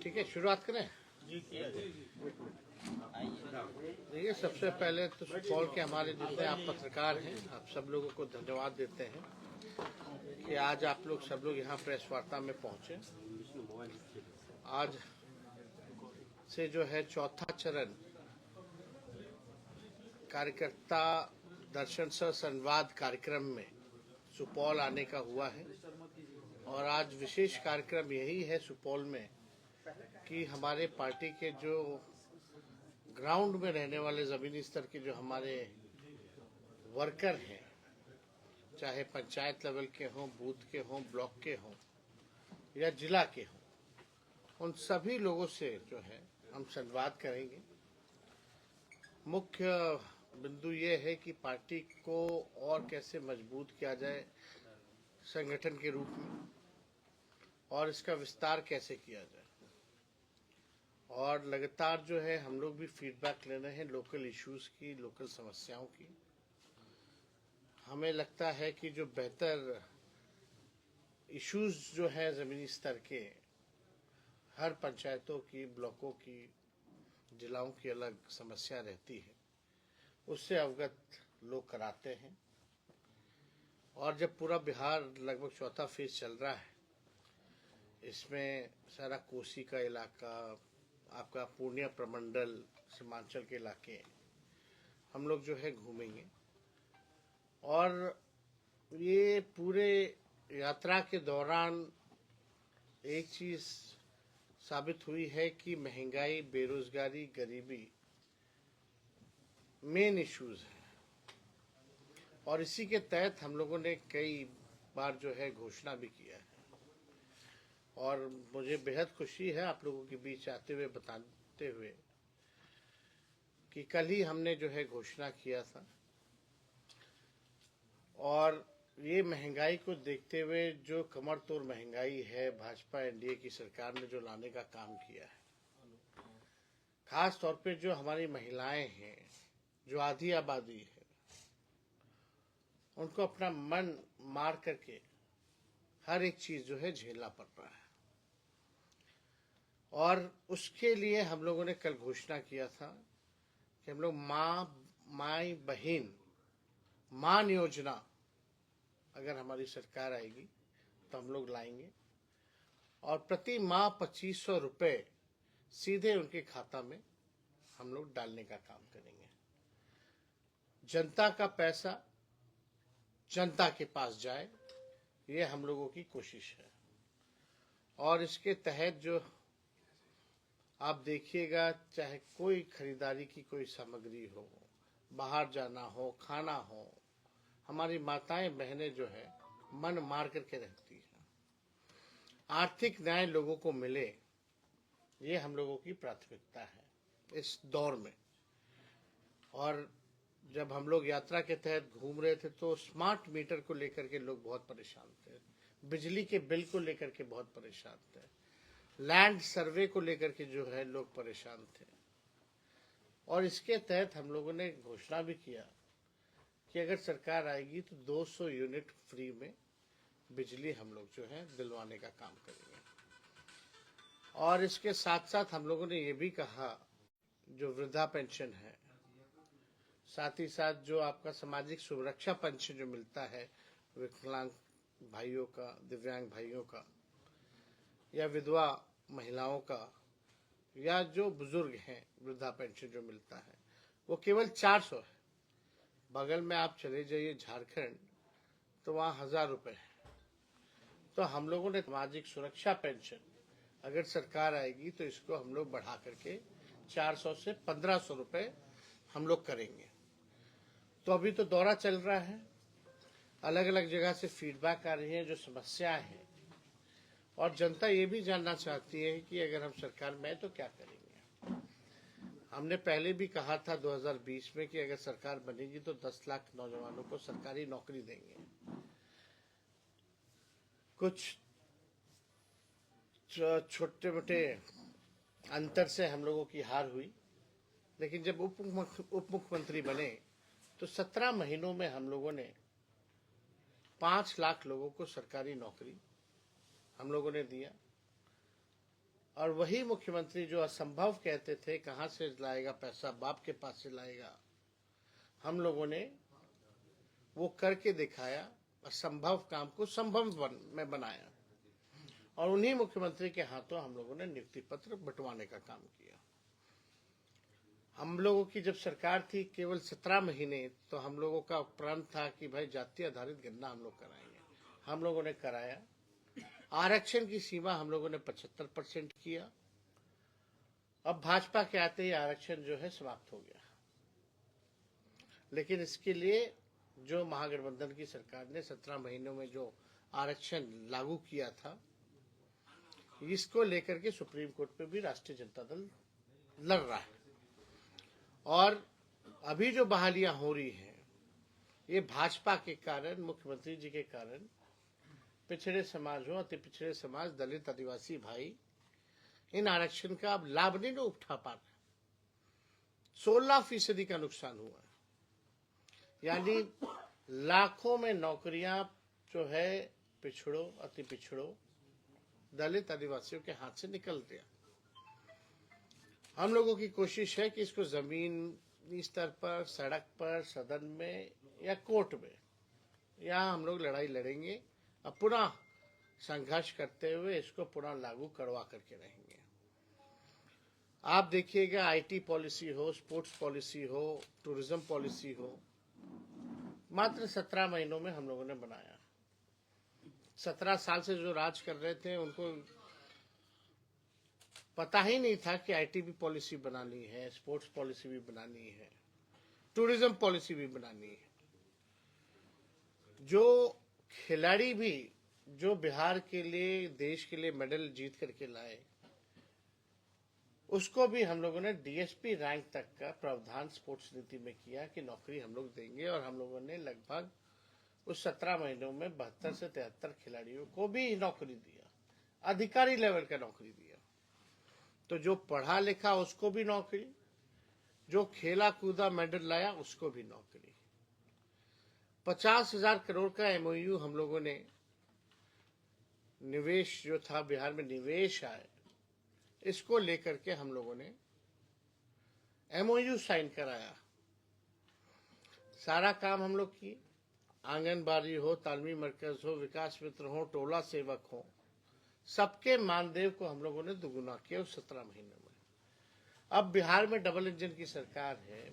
ठीक है, शुरुआत करें। देखिए, सबसे पहले तो सुपौल के हमारे जितने आप पत्रकार हैं, आप सब लोगों को धन्यवाद देते हैं कि आज आप लोग सब लोग यहाँ प्रेस वार्ता में पहुँचे। आज से जो है चौथा चरण कार्यकर्ता दर्शन सह संवाद कार्यक्रम में सुपौल आने का हुआ है और आज विशेष कार्यक्रम यही है सुपौल में कि हमारे पार्टी के जो ग्राउंड में रहने वाले ज़मीनी स्तर के जो हमारे वर्कर हैं, चाहे पंचायत लेवल के हों, बूथ के हों, ब्लॉक के हों या जिला के हों, उन सभी लोगों से जो है हम संवाद करेंगे। मुख्य बिंदु ये है कि पार्टी को और कैसे मजबूत किया जाए संगठन के रूप में और इसका विस्तार कैसे किया जाए। और लगातार जो है हम लोग भी फीडबैक ले रहे हैं लोकल इश्यूज की, लोकल समस्याओं की। हमें लगता है कि जो बेहतर इश्यूज जो है ज़मीनी स्तर के, हर पंचायतों की, ब्लॉकों की, जिलाओं की अलग समस्या रहती है, उससे अवगत लोग कराते हैं। और जब पूरा बिहार लगभग चौथा फेज चल रहा है, इसमें सारा कोसी का इलाका, आपका पूर्णिया प्रमंडल, सीमांचल के इलाके हम लोग जो है घूमेंगे। और ये पूरे यात्रा के दौरान एक चीज़ साबित हुई है कि महंगाई, बेरोजगारी, गरीबी मेन इश्यूज हैं और इसी के तहत हम लोगों ने कई बार जो है घोषणा भी किया है। और मुझे बेहद खुशी है आप लोगों के बीच आते हुए बताते हुए कि कल ही हमने जो है घोषणा किया था और ये महंगाई को देखते हुए जो कमर तोड़ महंगाई है, भाजपा एनडीए की सरकार ने जो लाने का काम किया है, खास तौर पे जो हमारी महिलाएं हैं, जो आधी आबादी है, उनको अपना मन मार करके हर एक चीज जो है झेलना पड़ रहा है। और उसके लिए हम लोगों ने कल घोषणा किया था कि हम लोग माई बहन मान योजना अगर हमारी सरकार आएगी तो हम लोग लाएंगे और प्रति माह 2500 रुपये सीधे उनके खाता में हम लोग डालने का काम करेंगे। जनता का पैसा जनता के पास जाए, ये हम लोगों की कोशिश है। और इसके तहत जो आप देखिएगा, चाहे कोई खरीदारी की कोई सामग्री हो, बाहर जाना हो, खाना हो, हमारी माताएं बहनें जो है मन मार करके रहती हैं। आर्थिक न्याय लोगों को मिले, ये हम लोगों की प्राथमिकता है इस दौर में। और जब हम लोग यात्रा के तहत घूम रहे थे तो स्मार्ट मीटर को लेकर के लोग बहुत परेशान थे, बिजली के बिल को लेकर के बहुत परेशान थे, लैंड सर्वे को लेकर के जो है लोग परेशान थे। और इसके तहत हम लोगों ने घोषणा भी किया कि अगर सरकार आएगी तो 200 यूनिट फ्री में बिजली हम लोग जो है दिलवाने का काम करेंगे। और इसके साथ साथ हम लोगों ने ये भी कहा, जो वृद्धा पेंशन है, साथ ही साथ जो आपका सामाजिक सुरक्षा पेंशन जो मिलता है विकलांग भाइयों का, दिव्यांग भाइयों का, या विधवा महिलाओं का, या जो बुजुर्ग हैं, वृद्धा पेंशन जो मिलता है वो केवल 400 है। बगल में आप चले जाइए झारखंड तो वहाँ 1000 रुपये है। तो हम लोगों ने सामाजिक सुरक्षा पेंशन अगर सरकार आएगी तो इसको हम लोग बढ़ा करके 400 से 1500 रुपये हम लोग करेंगे। तो अभी तो दौरा चल रहा है, अलग अलग जगह से फीडबैक आ रही है, जो समस्याएं हैं, और जनता ये भी जानना चाहती है कि अगर हम सरकार में आए तो क्या करेंगे। हमने पहले भी कहा था 2020 में कि अगर सरकार बनेगी तो 10 लाख नौजवानों को सरकारी नौकरी देंगे। कुछ छोटे मोटे अंतर से हम लोगों की हार हुई, लेकिन जब उप मुख्यमंत्री बने तो 17 महीनों में हम लोगों ने 5 लाख लोगों को सरकारी नौकरी हम लोगों ने दिया। और वही मुख्यमंत्री जो असंभव कहते थे, कहां से लाएगा पैसा, बाप के पास से लाएगा, हम लोगों ने वो करके दिखाया, असंभव काम को संभव में बनाया। और उन्हीं मुख्यमंत्री के हाथों हम लोगों ने नियुक्ति पत्र बंटवाने का काम किया। हम लोगों की जब सरकार थी केवल 17 महीने, तो हम लोगों का प्रण था कि भाई जाति आधारित गणना हम लोग कराएंगे। हम लोगों ने कराया। आरक्षण की सीमा हम लोगों ने 75% किया। अब भाजपा के आते ही आरक्षण जो है समाप्त हो गया। लेकिन इसके लिए जो महागठबंधन की सरकार ने 17 महीनों में जो आरक्षण लागू किया था, इसको लेकर के सुप्रीम कोर्ट पे भी राष्ट्रीय जनता दल लड़ रहा है। और अभी जो बहालियां हो रही हैं, ये भाजपा के कारण, मुख्यमंत्री जी के कारण, पिछड़े समाज हो, अति पिछड़े समाज, दलित, आदिवासी भाई इन आरक्षण का अब लाभ नहीं उठा पा रहे। 16% का नुकसान हुआ है। यानी लाखों में नौकरियां जो है पिछड़ों, अति पिछड़ों, दलित, आदिवासियों के हाथ से निकल गया। हम लोगों की कोशिश है कि इसको जमीनी स्तर पर, सड़क पर, सदन में या कोर्ट में, यहाँ हम लोग लड़ाई लड़ेंगे और पुनः संघर्ष करते हुए इसको पुनः लागू करवा करके रहेंगे। आप देखिएगा, आईटी पॉलिसी हो, स्पोर्ट्स पॉलिसी हो, टूरिज्म पॉलिसी हो, मात्र 17 महीनों में हम लोगों ने बनाया। 17 साल से जो राज कर रहे थे उनको पता ही नहीं था कि आईटी भी पॉलिसी बनानी है, स्पोर्ट्स पॉलिसी भी बनानी है, टूरिज्म पॉलिसी भी बनानी है। जो खिलाड़ी भी जो बिहार के लिए, देश के लिए मेडल जीत करके लाए, उसको भी हम लोगों ने डीएसपी रैंक तक का प्रावधान स्पोर्ट्स नीति में किया कि नौकरी हम लोग देंगे। और हम लोगों ने लगभग उस 17 महीनों में 72 से 73 खिलाड़ियों को भी नौकरी दिया, अधिकारी लेवल का नौकरी दिया। तो जो पढ़ा लिखा उसको भी नौकरी, जो खेला कूदा मेडल लाया उसको भी नौकरी। 50,000 करोड़ का एमओयू हम लोगों ने, निवेश जो था बिहार में निवेश आए, इसको लेकर के हम लोगों ने एमओयू साइन कराया। सारा काम हम लोग किए। आंगनबाड़ी हो, तालमी मरकज हो, विकास मित्र हो, टोला सेवक हो, सबके मानदेय को हम लोगों ने दुगुना किया उस 17 महीनों में। अब बिहार में डबल इंजन की सरकार है।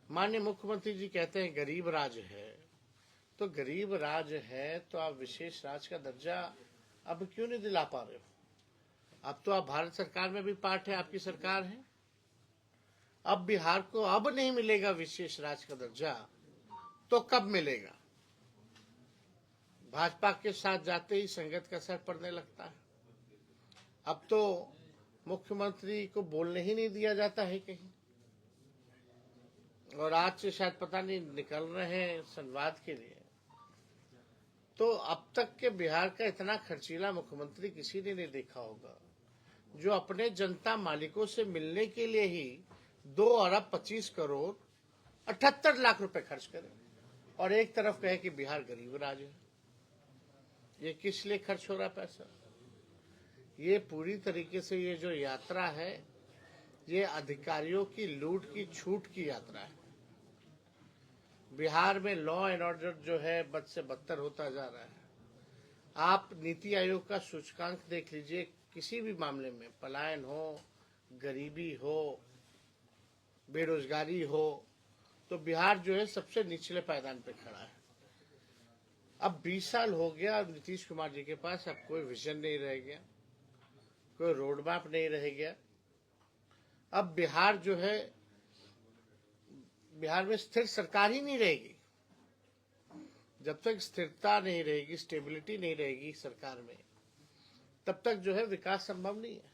माननीय मुख्यमंत्री जी कहते हैं गरीब राज है, तो गरीब राज है तो आप विशेष राज का दर्जा अब क्यों नहीं दिला पा रहे हो? अब तो आप भारत सरकार में भी पार्ट है, आपकी सरकार है। अब बिहार को अब नहीं मिलेगा विशेष राज का दर्जा, तो कब मिलेगा? भाजपा के साथ जाते ही संगत का असर पड़ने लगता है। अब तो मुख्यमंत्री को बोलने ही नहीं दिया जाता है कहीं। और आज से शायद पता नहीं निकल रहे हैं संवाद के लिए। तो अब तक के बिहार का इतना खर्चीला मुख्यमंत्री किसी ने नहीं देखा होगा, जो अपने जनता मालिकों से मिलने के लिए ही 2 अरब 25 करोड़ 78 लाख रुपए खर्च करे और एक तरफ कहे कि बिहार गरीब राज्य है। ये किस लिए खर्च हो रहा पैसा? ये पूरी तरीके से ये जो यात्रा है, ये अधिकारियों की लूट की छूट की यात्रा है। बिहार में लॉ एंड ऑर्डर जो है बद से बदतर होता जा रहा है। आप नीति आयोग का सूचकांक देख लीजिए, किसी भी मामले में, पलायन हो, गरीबी हो, बेरोजगारी हो, तो बिहार जो है सबसे निचले पायदान पे खड़ा है। अब 20 साल हो गया, अब नीतीश कुमार जी के पास अब कोई विजन नहीं रह गया, कोई रोड मैप नहीं रह गया। अब बिहार जो है, बिहार में स्थिर सरकार ही नहीं रहेगी। जब तक स्थिरता नहीं रहेगी, स्टेबिलिटी नहीं रहेगी सरकार में, तब तक जो है विकास संभव नहीं है।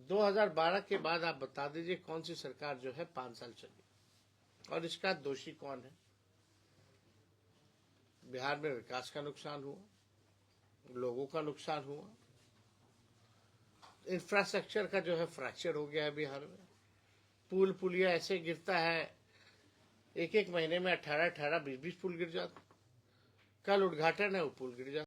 2012 के बाद आप बता दीजिए कौन सी सरकार जो है 5 साल चली, और इसका दोषी कौन है? बिहार में विकास का नुकसान हुआ, लोगों का नुकसान हुआ, इंफ्रास्ट्रक्चर का जो है फ्रैक्चर हो गया है बिहार में। पुल पुलिया ऐसे गिरता है, एक महीने में 18-18, 20-20 पुल गिर जाता। कल उद्घाटन है, वो पुल गिर जाता।